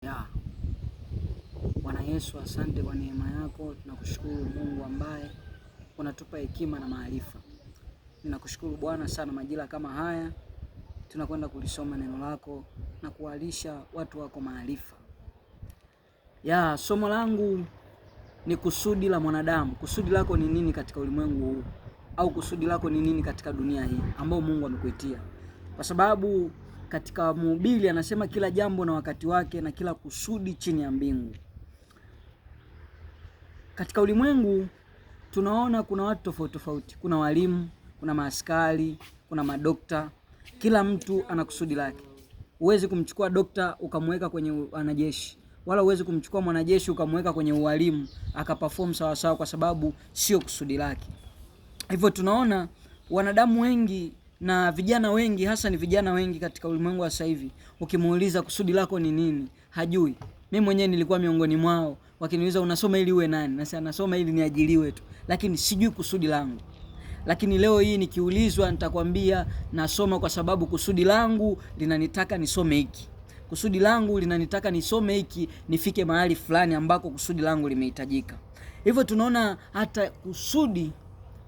Ya Bwana Yesu, asante kwa neema yako. Tunakushukuru Mungu ambaye unatupa hekima na maarifa. Ninakushukuru Bwana sana, majira kama haya tunakwenda kulisoma neno lako na kuwalisha watu wako maarifa. Somo langu ni kusudi la mwanadamu. Kusudi lako ni nini katika ulimwengu huu? Au kusudi lako ni nini katika dunia hii ambao Mungu amekuitia? Kwa sababu katika Mhubiri anasema kila jambo na wakati wake na kila kusudi chini ya mbingu. Katika ulimwengu tunaona kuna watu tofauti tofauti. Kuna walimu, kuna maaskari, kuna madokta. Kila mtu ana kusudi lake. Huwezi kumchukua dokta ukamweka kwenye wanajeshi, wala huwezi kumchukua mwanajeshi ukamweka kwenye ualimu akaperform sawa sawa, kwa sababu sio kusudi lake. Hivyo tunaona wanadamu wengi na vijana wengi, hasa ni vijana wengi katika ulimwengu wa sasa hivi, ukimuuliza kusudi lako ni nini, hajui. Mimi mwenyewe nilikuwa miongoni mwao. Wakiniuliza unasoma ili uwe nani? Nasema nasoma ili niajiriwe tu, lakini sijui kusudi langu. Lakini leo hii nikiulizwa nitakwambia nasoma kwa sababu kusudi langu linanitaka nisome hiki. Kusudi langu linanitaka nisome hiki, nifike mahali fulani ambako kusudi langu limehitajika. Hivyo tunaona hata kusudi,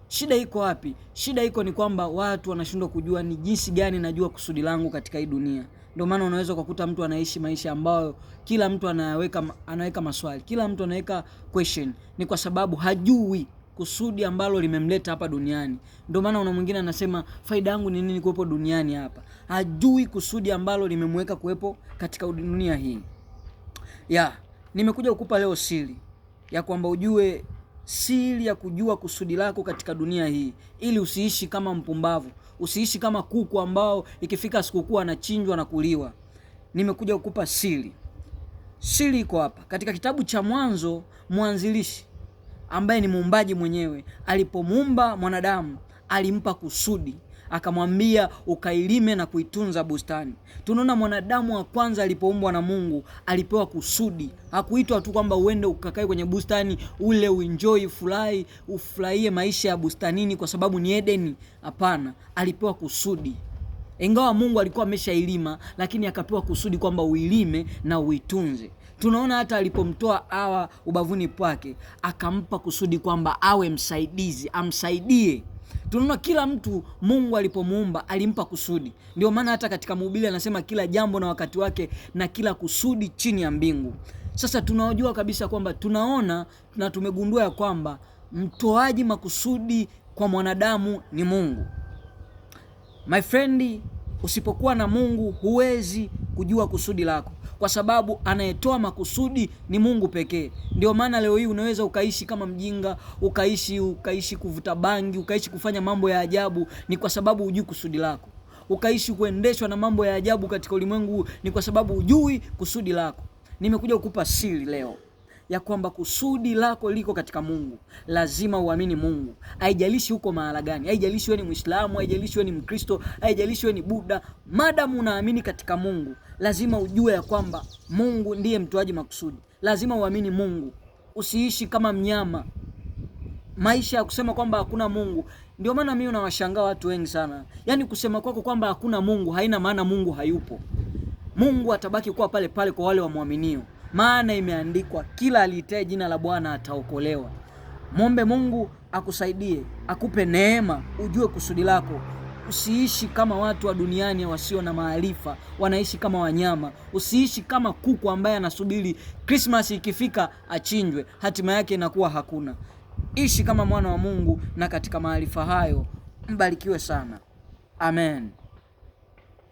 shida iko wapi? Shida iko ni kwamba watu wanashindwa kujua ni jinsi gani najua kusudi langu katika hii dunia. Ndio maana unaweza kukuta mtu anaishi maisha ambayo kila mtu anaweka maswali, kila mtu anaweka question. Ni kwa sababu hajui kusudi ambalo limemleta hapa duniani. Ndio maana una mwingine anasema faida yangu ni nini kuwepo duniani hapa? Hajui kusudi ambalo limemweka kuwepo katika dunia hii. Nimekuja kukupa leo siri ya kwamba ujue siri ya kujua kusudi lako katika dunia hii, ili usiishi kama mpumbavu, usiishi kama kuku ambao ikifika sikukuu anachinjwa na kuliwa. Nimekuja kukupa siri. Siri iko hapa katika kitabu cha Mwanzo. Mwanzilishi ambaye ni muumbaji mwenyewe, alipomuumba mwanadamu alimpa kusudi, akamwambia ukailime na kuitunza bustani. Tunaona mwanadamu wa kwanza alipoumbwa na Mungu alipewa kusudi. Hakuitwa tu kwamba uende ukakae kwenye bustani ule uenjoy, ufurahie maisha ya bustanini kwa sababu ni Edeni. Hapana, alipewa kusudi. Ingawa Mungu alikuwa ameshailima, lakini akapewa kusudi kwamba uilime na uitunze. Tunaona hata alipomtoa Hawa ubavuni pake, akampa kusudi kwamba awe msaidizi, amsaidie. Tunaona kila mtu Mungu alipomuumba alimpa kusudi. Ndio maana hata katika Mhubiri anasema kila jambo na wakati wake na kila kusudi chini ya mbingu. Sasa tunajua kabisa kwamba tunaona na tumegundua ya kwamba mtoaji makusudi kwa mwanadamu ni Mungu. My friend, usipokuwa na Mungu huwezi kujua kusudi lako, kwa sababu anayetoa makusudi ni Mungu pekee. Ndio maana leo hii unaweza ukaishi kama mjinga, ukaishi kuvuta bangi, ukaishi kufanya mambo ya ajabu, ni kwa sababu hujui kusudi lako. Ukaishi kuendeshwa na mambo ya ajabu katika ulimwengu, ni kwa sababu hujui kusudi lako. Nimekuja kukupa siri leo ya kwamba kusudi lako liko katika Mungu. Lazima uamini Mungu. Haijalishi uko mahala gani, haijalishi wewe ni Muislamu, haijalishi wewe ni Mkristo, haijalishi wewe ni Buddha, madamu unaamini katika Mungu, lazima ujue ya kwamba Mungu ndiye mtoaji makusudi. Lazima uamini Mungu. Usiishi kama mnyama. Maisha ya kusema kwamba hakuna Mungu. Ndio maana mimi nawashangaa watu wengi sana. Yaani kusema kwako kwamba hakuna Mungu haina maana Mungu hayupo. Mungu atabaki kuwa pale pale kwa wale wamwaminio. Maana imeandikwa kila aliitaye jina la Bwana ataokolewa. Muombe Mungu akusaidie, akupe neema, ujue kusudi lako. Usiishi kama watu wa duniani wasio na maarifa, wanaishi kama wanyama. Usiishi kama kuku ambaye anasubiri Christmas ikifika achinjwe, hatima yake inakuwa hakuna. Ishi kama mwana wa Mungu, na katika maarifa hayo mbarikiwe sana. Amen.